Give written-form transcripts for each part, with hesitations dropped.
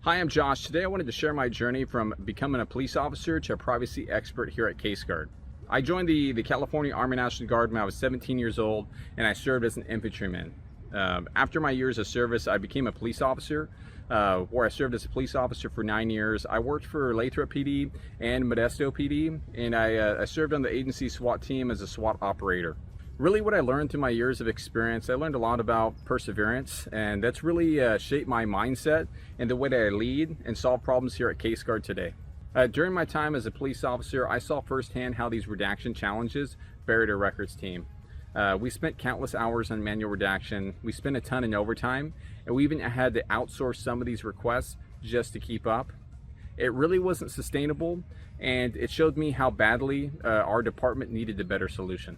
Hi, I'm Josh. Today I wanted to share my journey from becoming a police officer to a privacy expert here at CaseGuard. I joined the California Army National Guard when I was 17 years old, and I served as an infantryman. After my years of service, I became a police officer, where I served as a police officer for 9 years. I worked for Lathrop PD and Modesto PD, and I served on the agency SWAT team as a SWAT operator. Really what I learned through my years of experience, I learned a lot about perseverance, and that's really shaped my mindset and the way that I lead and solve problems here at CaseGuard today. During my time as a police officer, I saw firsthand how these redaction challenges buried our records team. We spent countless hours on manual redaction, we spent a ton in overtime, and we even had to outsource some of these requests just to keep up. It really wasn't sustainable, and it showed me how badly our department needed a better solution.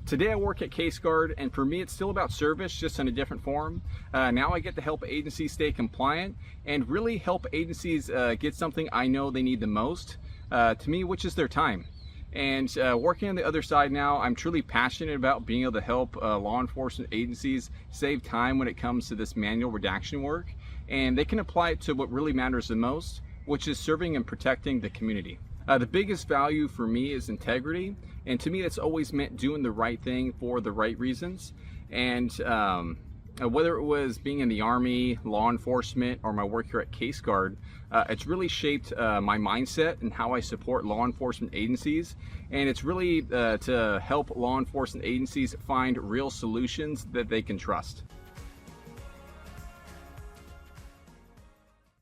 Today I work at CaseGuard, and for me it's still about service, just in a different form. Now I get to help agencies stay compliant and really help agencies get something I know they need the most, to me, which is their time. And working on the other side now, I'm truly passionate about being able to help law enforcement agencies save time when it comes to this manual redaction work, and they can apply it to what really matters the most, which is serving and protecting the community. The biggest value for me is integrity, and to me that's always meant doing the right thing for the right reasons. And whether it was being in the Army, law enforcement, or my work here at CaseGuard, it's really shaped my mindset and how I support law enforcement agencies, and it's really to help law enforcement agencies find real solutions that they can trust.